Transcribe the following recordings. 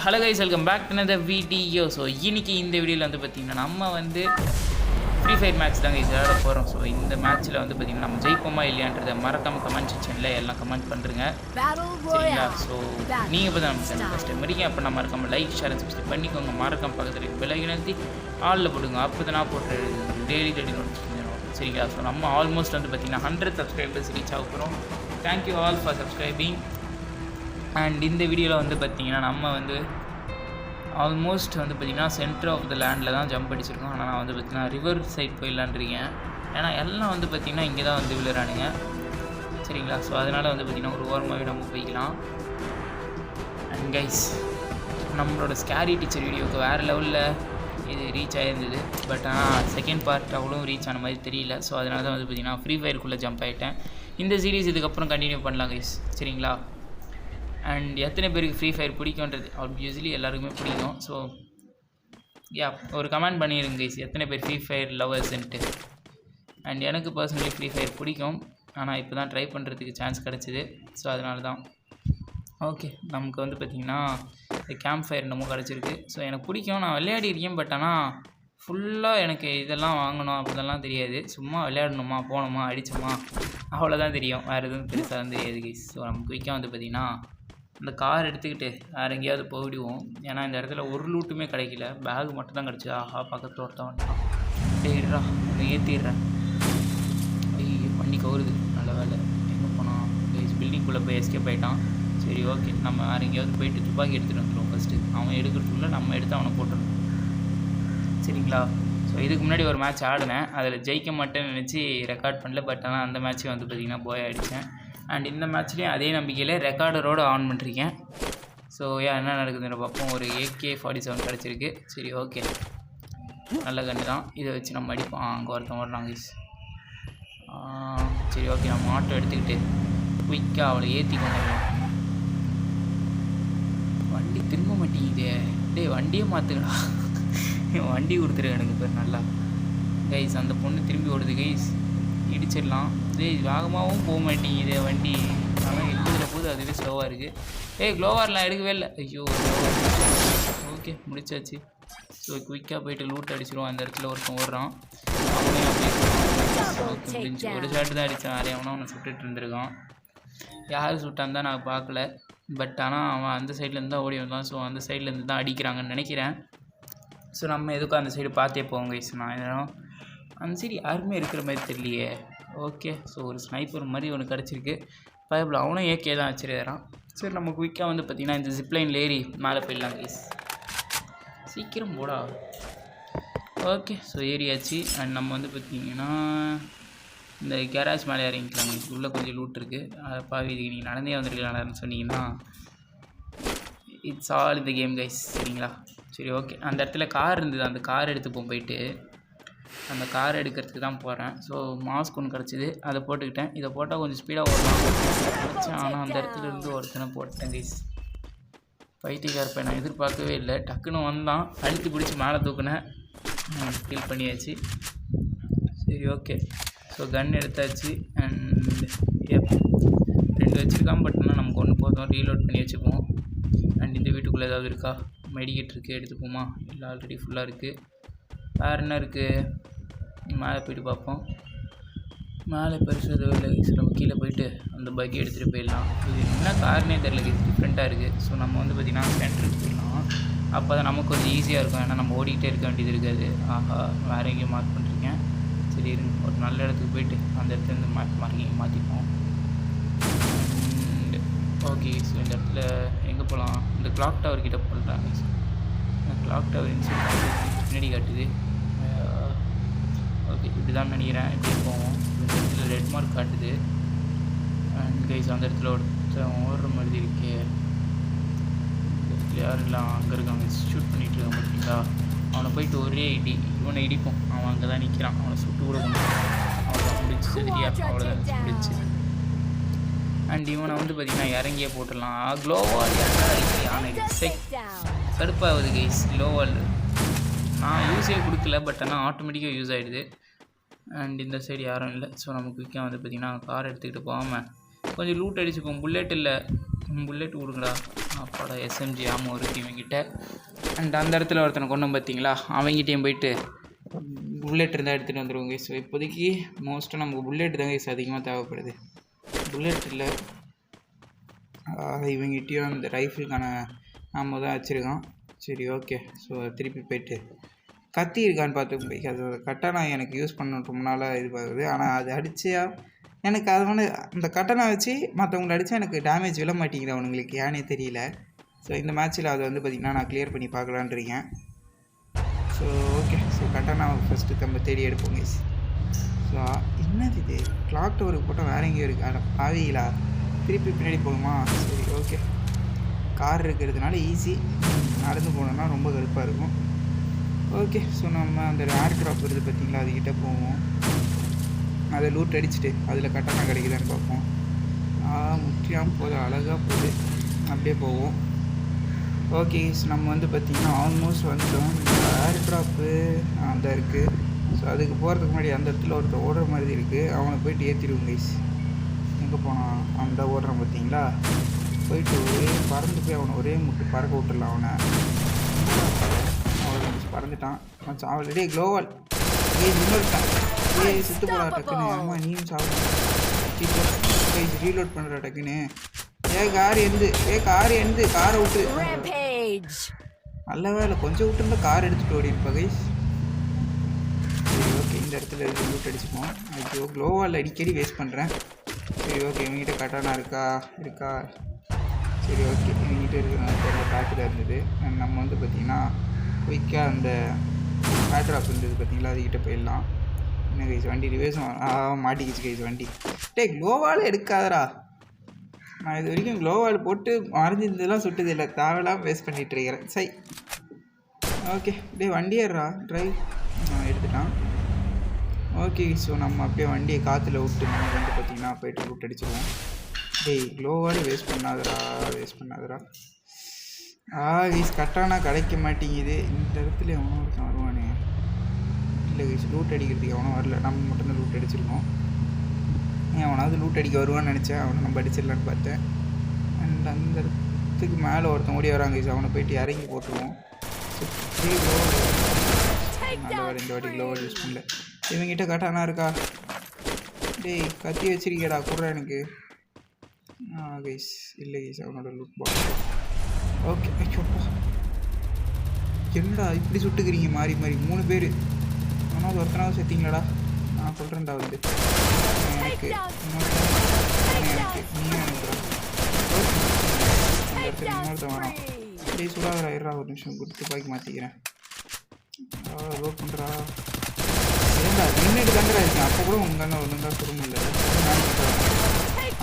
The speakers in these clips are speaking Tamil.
Hello guys, welcome back to another video. So இன்றைக்கி இந்த வீடியோவில் வந்து பார்த்திங்கன்னா நம்ம வந்து ஃப்ரீ ஃபயர் மேட்ச் தாங்க இது விளையாட போகிறோம். ஸோ இந்த மேட்ச்சில் வந்து பார்த்திங்கன்னா நம்ம ஜெயிப்போமா இல்லையான்றதை மறக்காமல் கமெண்ட் செக்ஷனில் எல்லாம் கமெண்ட் பண்ணுறங்க சரிங்களா. ஸோ நீங்கள் இப்போ தான் நம்ம சேனல் ஃபஸ்ட் டைம் வரைக்கும் அப்போ நான் மறக்காமல் லைக் ஷேர் சப்ஸ்கிரைப் பண்ணிக்கோங்க. மறக்காம பக்கத்தில் விலகி நிறுத்தி ஆளில் போடுங்க. அப்போ தான் நான் போட்டு டெய்லி நோட்டிஃபிகேஷன் சரிங்களா. ஸோ நம்ம ஆல்மோஸ்ட் வந்து பார்த்திங்கன்னா 100 சப்ஸ்கிரைபர்ஸ் ரீச் ஆக போகிறோம். Thank you all for subscribing. And இந்த வீடியோவில் வந்து பார்த்திங்கன்னா நம்ம வந்து ஆல்மோஸ்ட் வந்து பார்த்திங்கன்னா சென்டர் ஆஃப் த லேண்டில் தான் ஜம்ப் அடிச்சிருக்கோம். ஆனால் நான் வந்து பார்த்திங்கன்னா ரிவர் சைட் போயிடலான்றிருக்கேன். ஏன்னா எல்லாம் வந்து பார்த்திங்கன்னா இங்கே தான் வந்து விழுறானுங்க சரிங்களா. ஸோ அதனால் வந்து பார்த்திங்கன்னா ஒரு ஓரமாகவே நம்ம போய்க்கலாம். அண்ட் கைஸ், நம்மளோட ஸ்கேரி டீச்சர் வீடியோவுக்கு வேறு லெவலில் இது ரீச் ஆகிருந்தது. பட் ஆனால் செகண்ட் பார்ட் அவ்வளோ ரீச் ஆன மாதிரி தெரியல. ஸோ அதனால தான் வந்து பார்த்திங்கன்னா ஃப்ரீ ஃபயருக்குள்ளே ஜம்ப் ஆகிட்டேன். இந்த சீரீஸ் இதுக்கப்புறம் கண்டினியூ பண்ணலாம் கைஸ் சரிங்களா. அண்ட் எத்தனை பேருக்கு ஃப்ரீ ஃபயர் பிடிக்குன்றது ஆப்வியஸ்லி எல்லாருக்குமே பிடிக்கும். ஸோ ஒரு கமெண்ட் பண்ணிடுங்க கைஸ், எத்தனை பேர் ஃப்ரீ ஃபயர் லவர்ஸ்ன்ட்டு. அண்ட் எனக்கு பர்சனலி ஃப்ரீ ஃபயர் பிடிக்கும். ஆனால் இப்போ தான் ட்ரை பண்ணுறதுக்கு சான்ஸ் கிடச்சிது. ஸோ அதனால தான் ஓகே நமக்கு வந்து பார்த்திங்கன்னா இந்த கேம்ப் ஃபயர் என்னமோ கிடச்சிருக்கு. ஸோ எனக்கு பிடிக்கும், நான் விளையாடிருக்கேன். பட் ஆனால் ஃபுல்லாக எனக்கு இதெல்லாம் வாங்கணும் அப்படிலாம் தெரியாது. சும்மா விளையாடணுமா போனோமா அடித்தோமா அவ்வளோதான் தெரியும். வேறு எதுவும் பெருசாக தான் தெரியாது கைஸ். ஸோ நமக்கு குயிக்காக வந்து பார்த்திங்கன்னா இந்த கார் எடுத்துக்கிட்டு வேறு எங்கேயாவது போயிடுவோம். ஏன்னா இந்த இடத்துல ஒரு லூட்டுமே கிடைக்கல, பேக் மட்டும் தான் கிடச்சி. ஆஹா பக்கத்தில் ஒருத்தவன் டேடா ஏற்றிடுறேன். ஐயோ வண்டி கவுருது. நல்ல வேலை எங்கே போனான் கைஸ், பில்டிங்குள்ளே போய் எஸ்கேப் ஆகிட்டான். சரி ஓகே, நம்ம வேறு எங்கேயாவது போயிட்டு துப்பாக்கி எடுத்துகிட்டு வந்துடுவோம். ஃபஸ்ட்டு அவன் எடுக்கிறதுக்குள்ளே நம்ம எடுத்து அவனை போட்டுருவோம் சரிங்களா. ஸோ இதுக்கு முன்னாடி ஒரு மேட்ச் ஆடினேன், அதில் ஜெயிக்க மாட்டேன்னு நினச்சி ரெக்கார்ட் பண்ணல. பட் ஆனால் அந்த மேட்ச்சை வந்து பார்த்திங்கன்னா போய் அடித்தேன். அண்ட் இந்த மேட்ச்லேயும் அதே நம்பிக்கையில் ரெக்கார்டரோடு ஆன் பண்ணிருக்கேன். ஸோ என்ன நடக்குதுன்னு பார்ப்போம். ஒரு AK-47 கிடச்சிருக்கு. சரி ஓகே, நல்ல கண்டு தான். இதை வச்சு நம்ம அடிப்போம். அங்கே ஒருத்தன் வரலாம் கைஸ். சரி ஓகே, நம்ம ஆட்டோ எடுத்துக்கிட்டு குயிக்காக அவளை ஏற்றி கொண்டுடலாம். வண்டி திரும்ப மாட்டேங்குதே. டேய் வண்டியே மாற்றுக்கடா. வண்டி கொடுத்துருக்கேன் எனக்கு பேர் நல்லா கைஸ். அந்த பொண்ணு திரும்பி ஓடுது கைஸ், இடிச்சிடலாம். டேய் வேகமாகவும் போக மாட்டேங்குது வண்டி. ஆனால் எழுதுகிற போது அதுவே ஸ்லோவாக இருக்குது. க்ளோவார்லாம் எடுக்கவே இல்லை. ஐயோ ஓகே முடிச்சாச்சு. ஸோ குயிக்காக போயிட்டு லூட் அடிச்சிடுவோம். அந்த இடத்துல ஒருத்தன் ஓடுறான். அவனையும் அப்படியே ஓகே முடிஞ்சு. ஒரு ஷாட்டு தான் அடித்தான். வேறு எவனோ அவனை சுட்டுட்டு இருந்திருக்கான். யார் சுட்டான்னு தான் நான் பார்க்கல. பட் ஆனால் அவன் அந்த சைட்லேருந்து தான் ஓடி வந்தான். ஸோ அந்த சைட்லேருந்து தான் அடிக்கிறாங்கன்னு நினைக்கிறேன். ஸோ நம்ம எதுக்கும் அந்த சைடு பார்த்தே போவோம் கைஸ். நான் எதுவும் அந்த சைடு யாருமே இருக்கிற மாதிரி தெரியலையே. ஓகே, ஸோ ஒரு ஸ்னைப்பர் மாதிரி ஒன்று கிடச்சிருக்கு. பைப்பில் அவனும் AK தான் வச்சுருக்கிறான். சரி நம்ம குயிக்காக வந்து பார்த்திங்கன்னா இந்த ஜிப்லைனில் ஏறி மேலே போயிடலாம் கைஸ். சீக்கிரம் போடா. Okay so ஏறியாச்சு. அண்ட் நம்ம வந்து பார்த்திங்கன்னா இந்த கேரேஜ் மேலே இறங்கிக்கலாம். உள்ளே கொஞ்சம் லூட் இருக்குது. அதை பாவி இதுக்கு நீங்கள் நடந்தே வந்துருக்கலாம்னு சொன்னீங்கன்னா இட்ஸ் ஆல் இந்த கேம் கைஸ் சரிங்களா. சரி ஓகே, அந்த இடத்துல கார் இருந்தது. அந்த கார் எடுத்துப்போம். போயிட்டு அந்த கார் எடுக்கிறதுக்கு தான் போகிறேன். ஸோ மாஸ்க் ஒன்று கிடச்சிது, அதை போட்டுக்கிட்டேன். இதை போட்டால் கொஞ்சம் ஸ்பீடாக ஓடலாம் கிடச்சேன். ஆனால் அந்த இடத்துல இருந்து ஒருத்தனை போட்டேன் கைஸ். பைத்தியக்கார நான் எதிர்பார்க்கவே இல்லை. டக்குன்னு வந்தான், அழுத்தி பிடிச்சி மேலே தூக்குனேன். ஃபீல் பண்ணியாச்சு. சரி ஓகே, ஸோ கன் எடுத்தாச்சு. அண்ட் 2 வச்சுருக்கான். பட் ஆனால் நமக்கு ஒன்று போதும், ரீலோட் பண்ணி வச்சுப்போம். அண்ட் இந்த வீட்டுக்குள்ளே ஏதாவது இருக்கா? மெடிக்கெட் இருக்குது, எடுத்துப்போமா? இல்லை ஆல்ரெடி ஃபுல்லாக இருக்குது. வேறு என்ன இருக்குது? மேலே போய்ட்டு பார்ப்போம். மேலே பெருசாக எதுவும் இல்லை. நம்ம கீழே போயிட்டு அந்த பைக்கை எடுத்துகிட்டு போயிடலாம். இது என்ன காரணே தெரியல, இது டிஃப்ரெண்ட்டாக இருக்குது. ஸோ நம்ம வந்து பார்த்திங்கன்னா சென்டருக்கு போயிடலாம். அப்போ தான் நமக்கு கொஞ்சம் ஈஸியாக இருக்கும். ஏன்னா நம்ம ஓடிக்கிட்டே இருக்க வேண்டியது இருக்காது. ஆஹா வேறு எங்கேயும் மார்க் பண்ணிருக்கேன். சரி இருங்க, ஒரு நல்ல இடத்துக்கு போயிட்டு அந்த இடத்துல மார்க்கிங் மாற்றிப்போம். ஓகே ஸோ இந்த இடத்துல எங்கே போகலாம்? இந்த கிளாக் டவர் கிட்டே போடுறாங்க. கிளாக் டவர் பின்னாடி காட்டுது. ஓகே இப்படி தான் நினைக்கிறேன். இப்படி போவோம். இந்த இடத்துல ரெட் மார்க் காட்டுது. அண்ட் கைஸ் அந்த இடத்துல ஒருத்தன் ஓடுற மாதிரி இருக்கே. இந்த இடத்துல யாரெல்லாம் அங்கே இருக்காங்க, ஷூட் பண்ணிகிட்டு இருக்காங்க பார்த்தீங்களா. அவனை போயிட்டு ஒரே இடி, இவனை இடிப்போம். அவன் அங்கே தான் நிற்கிறான். அவனை சுட்டு கூட பண்ணுவான். அவ்வளோதான் முடிச்சு சரியா, அவ்வளோதான் முடிச்சு. அண்ட் இவனை வந்து பார்த்திங்கன்னா இறங்கியே போட்டுடலாம். க்ளோவால் கடுப்பாகுது கைஸ். க்ளோவால் நான் யூஸே கொடுக்கல. பட் ஆனால் ஆட்டோமேட்டிக்காக யூஸ் ஆகிடுது. அண்ட் இந்த சைடு யாரும் இல்லை. ஸோ நம்ம குயிக்காக வந்து பார்த்திங்கன்னா கார் எடுத்துக்கிட்டு போகாமல் கொஞ்சம் லூட் அடிச்சுப்போம். புல்லெட் இல்லை, புல்லெட் கொடுங்கடா. அப்போட எஸ்எம்ஜி ஆமாம் இருக்குது இவங்கிட்ட. அண்ட் அந்த இடத்துல ஒருத்தனை கொண்டு பார்த்தீங்களா, அவங்ககிட்டையும் போயிட்டு புல்லெட் இருந்தால் எடுத்துகிட்டு வந்துடுவோம் கைஸ். இப்போதைக்கு மோஸ்ட்டாக நமக்கு புல்லெட் தான் கைஸ் அதிகமாக தேவைப்படுது. புல்லெட் இல்லை, இவங்ககிட்டையும் அந்த ரைஃபிளுக்கான நம்ம தான் வச்சுருக்கோம். சரி ஓகே. ஸோ திருப்பி போயிட்டு கத்தி இருக்கான்னு பார்த்து போய் அது கட்டானா எனக்கு யூஸ் பண்ண ரொம்ப நாளாக இது பார்க்குது. ஆனால் அது அடித்தா எனக்கு அது வந்து அந்த கட்டணை வச்சு மற்றவங்களை அடித்தா எனக்கு டேமேஜ் விழ மாட்டேங்குது அவனுங்களுக்கு, ஏன்னே தெரியல. ஸோ இந்த மேட்ச்சில் அதை வந்து பார்த்திங்கன்னா நான் கிளியர் பண்ணி பார்க்கலான்றீங்க. So okay. ஸோ கட்டணா ஃபஸ்ட்டு நம்ம தேடி எடுப்போங்க. ஸோ என்னது இது, கிளாக் டவருக்கு போட்டால் வேறு எங்கேயும் இருக்குது. ஆனால் பாவிங்களா, திருப்பி பின்னாடி போகணுமா? சரி ஓகே. கார் இருக்கிறதுனால ஈஸி, நடந்து போனோம்னா ரொம்ப கடுப்பாக இருக்கும். ஓகே. ஸோ நம்ம அந்த ஏர் ட்ராப் வருது பார்த்திங்களா, அதுக்கிட்ட போவோம். அதை லூட் அடிச்சுட்டு அதில் கட்டணா கிடைக்குதான்னு பார்ப்போம். முக்கியம் போதும், அழகாக போகுது, அப்படியே போவோம். ஓகே. ஸோ நம்ம வந்து பார்த்திங்கன்னா ஆல்மோஸ்ட் வந்துட்டோம். ஏர் ட்ராப்பு அந்த இருக்குது. ஸோ அதுக்கு போகிறதுக்கு முன்னாடி அந்த இடத்துல ஒருத்தர் ஓடுற மாதிரி இருக்குது, அவனை போய்ட்டு ஏற்றிடுவோம் கைஸ். எங்கே போனான்? அந்த ஓடுறான் பார்த்தீங்களா, போயிட்டு ஒரே பறந்து போய் அவனை ஒரே முட்டு பறக்க விட்டுடலாம். அவனை பறந்துட்டான். மச்சான் ஆல்ரெடி க்ளோவால் இன்னொருட்டான். சுத்து போடா டக்குன்னு. ஆமாம் நீயும் சாப்பிட்டு ரீலோட் பண்ணுற டக்குன்னு. கார் எந்து காரை விட்டு நல்ல வேலை கொஞ்சம் விட்டுருந்தா கார் எடுத்துகிட்டு ஓடிருப்பா கைஸ். சரி ஓகே. இந்த இடத்துல லூட் அடிச்சுப்போம். ஐயோ க்ளோவால் அடிக்கடி வேஸ்ட் பண்ணுறேன். சரி ஓகே. இவங்ககிட்ட கட்டானா இருக்கா? சரி ஓகே. இவங்ககிட்ட இருக்கிற பேக்கில் இருந்தது. நம்ம வந்து பார்த்திங்கன்னா குயிக்காக அந்த பேட்ராப் இருந்தது பார்த்திங்களா, அதுக்கிட்ட போயிடலாம். என்ன கைஸ் வண்டி ரிவேஸ் மாட்டிக்கிச்சு கைஸ் வண்டி. க்ளோவால் எடுக்காதரா. நான் இது வரைக்கும் க்ளோவால் போட்டு மறைஞ்சிருந்ததெல்லாம் சுட்டது இல்லை, தேவையெல்லாம் வேஸ்ட் பண்ணிகிட்டு இருக்கிறேன். சரி ஓகே. வண்டி ஏறா ட்ரைவ் எடுத்துட்டான். ஓகே. ஸோ நம்ம அப்படியே வண்டியை காற்றுல விட்டு நம்ம வந்து பார்த்திங்கன்னா போய்ட்டு ரூட் அடிச்சிடுவோம். க்ளோவால் வேஸ்ட் பண்ணாதரா. கைஸ் கட்டானா கிடைக்க மாட்டேங்குது. இந்த இடத்துல எவனோ ஒருத்தன் வருவானே. இல்லை கைஸ் லூட் அடிக்கிறதுக்கு எவனோ வரல, நம்ம மட்டும்தான் லூட் அடிச்சிருக்கோம். அவனாவது லூட் அடிக்க வருவான்னு நினச்சேன், அவனை நம்ம அடிச்சிடலான்னு பார்த்தேன். அண்ட் அந்த இடத்துக்கு மேலே ஒருத்தன் ஓடி வராங்க கைஸ், அவனை போயிட்டு இறங்கி போட்டுருவோம். நல்ல வேறு இந்த வாட்டி க்ளோவால் யூஸ் பண்ணல. இவங்கிட்ட கட்டானா இருக்கா? கத்தி வச்சிருக்கேடா கூட எனக்கு. கைஸ் இல்லை கைஸ் அவனோட லூட் பாக்ஸ். ஓகே. ஐயோப்பா என்னடா இப்படி சுட்டுக்கிறீங்க மாறி 3 பேர். ஆனால் ஒருத்தனாவது செத்திங்களாடா. நான் சொல்கிறேன்டா வந்து எனக்கு இன்னொருத்த வேணாம். சுடாதரா இருறா, ஒரு நிமிஷம் கொடுத்து பாக்கி மாற்றிக்கிறேன். லோட் பண்ணுறா. ஏண்டா நின்றுட்டு தாண்டா இருக்கேன். அப்போ கூட உங்கள் ஒன்றுங்க சொல்ல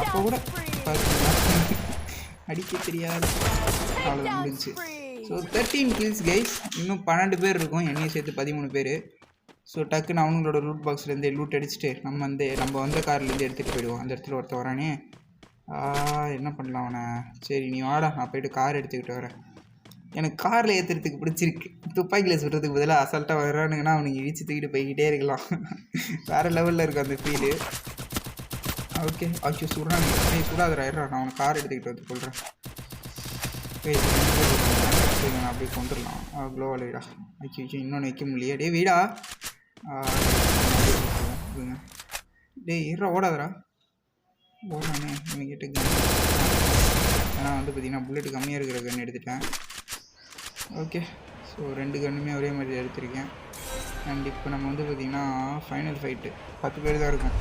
அப்போ கூட அடிக்க தெரியாது. அவ்வளோ முடிஞ்சு. So 13 kills guys. இன்னும் 12 பேர் இருக்கும், என்னையும் சேர்த்து 13 பேர். ஸோ டக்குன்னு அவங்களோட லூட் பாக்ஸ்லேருந்து லூட் அடிச்சுட்டு நம்ம வந்த கார்லேருந்து எடுத்துகிட்டு போயிடுவோம். அந்த இடத்துல ஒருத்த வரானே. என்ன பண்ணலாம் அவனை? சரி நீ வாடா, நான் போய்ட்டு கார் எடுத்துக்கிட்டு வரேன். எனக்கு காரில் ஏற்றுறதுக்கு பிடிச்சிருக்கு. துப்பாக்கியில் சுடுறதுக்கு பதிலாக அசால்ட்டாக வர்றானுங்கன்னா அவனுக்கு இடிச்சு தூக்கிட்டு போய்கிட்டே இருக்கலாம். வேறு லெவலில் இருக்கும் அந்த ஃபீலு. ஓகே. ஆச்சு சுடுறாங்க. சுடாதரா இருறா, நான் அவனை கார் எடுத்துக்கிட்டு வந்து கொள்கிறேன். நான் அப்படியே கொண்டுடலாம். க்ளோவால் வீடா. ஆச்சு இன்னொன்று வைக்க முடியல. வீடா இருறா, ஓடாதரா. ஓடானே இவங்கிட்ட ஏன்னா வந்து பார்த்திங்கன்னா புல்லெட்டு கம்மியாக இருக்கிற கன் எடுத்துட்டேன். ஓகே. ஸோ 2 கன்னுமே ஒரே மாதிரி எடுத்திருக்கேன். அண்ட் இப்போ நம்ம வந்து பார்த்திங்கன்னா ஃபைனல் ஃபைட்டு 10 பேர் தான் இருக்கும்.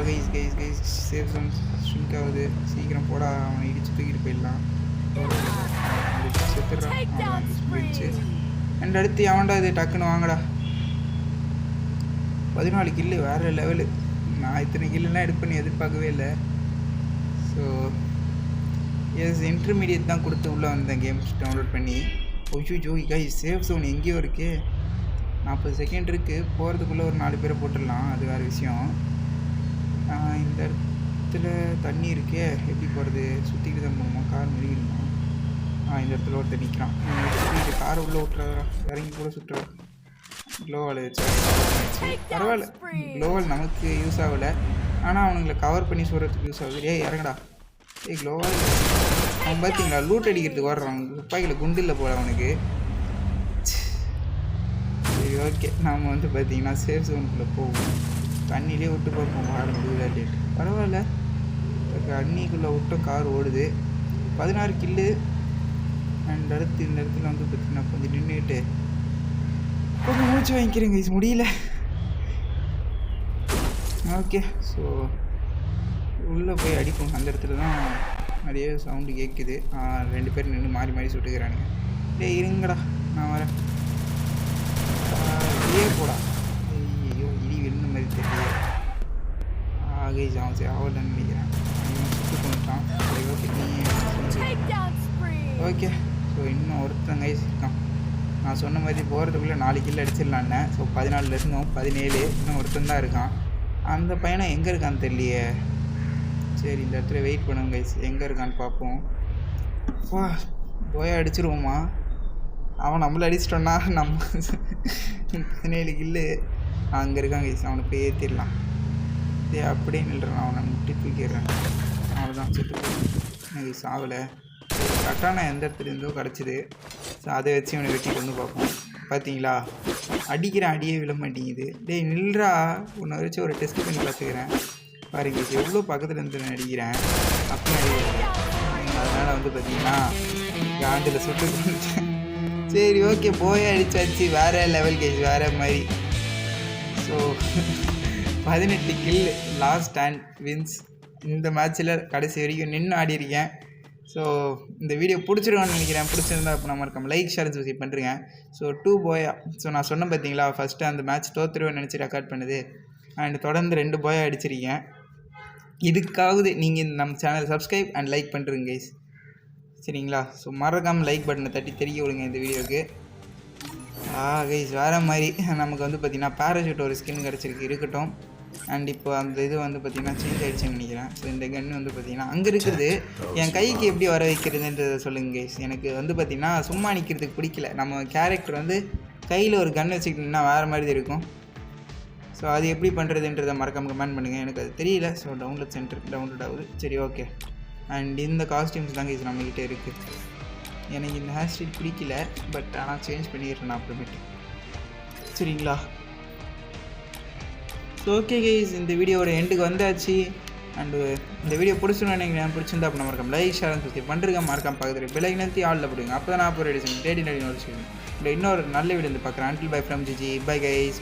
கைஸ் சேஃப் ஜோன் ஸ்ட்ரிங்க் ஆகுது. சீக்கிரம் போட, அவனை இடிச்சு தூக்கிட்டு போயிடலாம். செத்துடுறான் போயிடுச்சு. அண்ட் அடுத்து அவன்டா இது டக்குன்னு வாங்கடா. 14 கில்லு வேறு லெவலு. நான் இத்தனை கில்லுலாம் எடுப்பேன்னு எதிர்பார்க்கவே இல்லை. ஸோ இன்டர்மீடியட் தான் கொடுத்து உள்ளே வந்தேன் கேம்ஸ் டவுன்லோட் பண்ணி. ஜோய் கைஸ் சேஃப் ஜோன் எங்கேயோ இருக்குது. 40 செகண்ட் இருக்குது. போகிறதுக்குள்ளே ஒரு 4 பேரை போட்டுடலாம், அது வேறு விஷயம். இந்த இடத்துல தண்ணி இருக்கே, எப்படி போகிறது? சுற்றிக்கிட்டு தான் போகணுமா? கார் மெருகிடுமா? இந்த இடத்துல ஒருத்தர் நிற்கிறான். இந்த காரை உள்ளே விட்டுறாரா, இறங்கி கூட சுட்டுறா. க்ளோவால் வச்சா பரவாயில்ல. க்ளோவால் நமக்கு யூஸ் ஆகலை, ஆனால் அவனுங்களை கவர் பண்ணி சொல்கிறதுக்கு யூஸ் ஆகுது. இறங்கடா. க்ளோவால் அவன் பார்த்தீங்களா லூட் அடிக்கிறதுக்கு வர்றான், துப்பாக்கியில் குண்டு இல்லை போல அவனுக்கு. சரி ஓகே, நாம் வந்து பார்த்தீங்கன்னா சேஃப் ஜோனுக்குள்ளே போவோம். தண்ணியிலே விட்டு பார்ப்போம் வாட முடியல. பரவாயில்ல, அன்னிக்குள்ளே விட்ட கார் ஓடுது. 16 கில்லு. அண்ட் அடுத்து இந்த இடத்துல வந்து பார்த்தீங்கன்னா கொஞ்சம் நின்றுட்டு கொஞ்சம் மூச்சு வாங்கிக்கிறேங்க, இது முடியல. ஓகே, ஸோ உள்ளே போய் அடிப்போம். அந்த இடத்துல தான் நிறைய சவுண்டு கேட்குது. 2 பேர் நின்று மாறி மாறி சுட்டுக்கிறானுங்க. டேய் இருங்கடா, நான் வரேன். இதே போடா. ஐயோ, இடி வெண்ணு மாதிரி தெரியல. ஆகே அவன் சரி ஆகலன்னு நினைக்கிறேன். சுட்டு கொண்டுட்டான். சரி ஓகே, ஓகே. ஸோ இன்னும் ஒருத்தங்க இருக்கான். நான் சொன்ன மாதிரி போகிறதுக்குள்ளே 4 கிலோ அடிச்சிடலான்னே. ஸோ 14 இருந்தோம், 17. இன்னும் ஒருத்தன் தான் இருக்கான். அந்த பையனை எங்கே இருக்கான்னு தெரியலையே. சரி இந்த இடத்துல வெயிட் பண்ணுங்க கைஸ், எங்கே இருக்கான்னு பார்ப்போம். வா போய் அடிச்சிருவோமா? அவன் நம்மளை அடிச்சிட்டோன்னா நம்ம 17 கில்லு. அங்கே இருக்கான் கைஸ், அவனை போய் ஏற்றிடலாம். அப்படியே நில்றான், அவனை முட்டி தூக்கிடுறேன். அவ்வளோதான், சுட்டு எனக்கு சாவலை. கரெக்டாக நான் எந்த இடத்துல இருந்தோ கிடச்சிது. ஸோ அதை வச்சு அவனை வெட்டி கொண்டு பார்ப்போம். பார்த்தீங்களா, அடிக்கிறேன், அடியே விழ மாட்டேங்குது. டேய் நில்றா, உன்னை வச்சு ஒரு டெஸ்ட் பண்ணி பார்த்துக்கிறேன். பாருங்க எவ்வளோ பக்கத்தில் இருந்து நான் அடிக்கிறேன், அப்போ அதனால் வந்து பார்த்தீங்கன்னா காண்டில் சுட்டு கொண்டுட்டேன். சரி ஓகே, போய் அடிச்சாச்சு. வேறு லெவல் கேஸ், வேறு மாதிரி. So 18 kill, lost and wins. இந்த மேட்ச்சில் கடைசி வரைக்கும் நின்று ஆடிருக்கேன். ஸோ இந்த வீடியோ பிடிச்சிருக்கோன்னு நினைக்கிறேன். பிடிச்சிருந்தா அப்போ நம்ம இருக்க லைக் ஷேர் சப்ஸ்கிரைப் பண்ணுறேங்க. ஸோ 2 போயா. ஸோ நான் சொன்னேன் பார்த்தீங்களா, ஃபஸ்ட்டு அந்த மேட்ச் தோற்றுருவேன்னு நினச்சி ரெக்கார்ட் பண்ணுது. அண்ட் தொடர்ந்து 2 போயா அடிச்சிருக்கேன். இதுக்காவது நீங்கள் நம்ம சேனலை சப்ஸ்கிரைப் அண்ட் லைக் பண்ணுறீங்க கைஸ், சரிங்களா? ஸோ மறக்காமல் லைக் பட்டனை தட்டி தெரிய விடுங்க இந்த வீடியோவுக்கு. கைஸ் வேறு மாதிரி நமக்கு வந்து பார்த்திங்கன்னா பேராஷூட் ஒரு ஸ்கின் கிடச்சிருக்கு, இருக்கட்டும். அண்ட் இப்போ அந்த இது வந்து பார்த்திங்கன்னா சேஞ்ச் ஆகிடுச்சுன்னு நினைக்கிறேன். ஸோ இந்த கன்று வந்து பார்த்திங்கன்னா அங்கே இருக்கிறது என் கைக்கு எப்படி வர வைக்கிறதுன்றதை சொல்லுங்கள் கைஸ். எனக்கு வந்து பார்த்திங்கன்னா சும்மா நிற்கிறதுக்கு பிடிக்கல. நம்ம கேரக்டர் வந்து கையில் ஒரு கன் வச்சுக்கிட்டோம்னா வேறு மாதிரி இருக்கும். ஸோ அது எப்படி பண்ணுறதுன்றதை மறக்காமல் கமெண்ட் பண்ணுங்கள், எனக்கு அது தெரியல. ஸோ டவுன்லோட் சென்டர் டவுன்லோட் ஆகுது. சரி ஓகே. அண்ட் இந்த காஸ்டியூம்ஸ் தாங்க இது நம்மக்கிட்ட இருக்குது. எனக்கு இந்த ஹேர் ஸ்டைல் பிடிக்கல, பட் ஆனால் சேஞ்ச் பண்ணிடுறேன் நான் அப்புறமேட்டு, சரிங்களா? ஸோ ஓகே கைஸ், இந்த வீடியோவோட எண்டுக்கு வந்தாச்சு. அண்டு இந்த வீடியோ பிடிச்சிருந்தா நீங்கள் பிடிச்சிருந்தா அப்போ மறக்காம லைக் ஷேர் சப்ஸ்கிரைப் பண்ணுறேங்க. மறக்காம பக்கத்தில் பெல் ஐக்கனை அழுத்தி ஆலில் போடுங்க. அப்போ தான் நான் இப்போ ரெடி டேடி நோட்டிஃபிகேஷன் இன்னொரு நல்ல வீடியோ வந்து பார்க்குறேன். Until bye from GG, bye guys.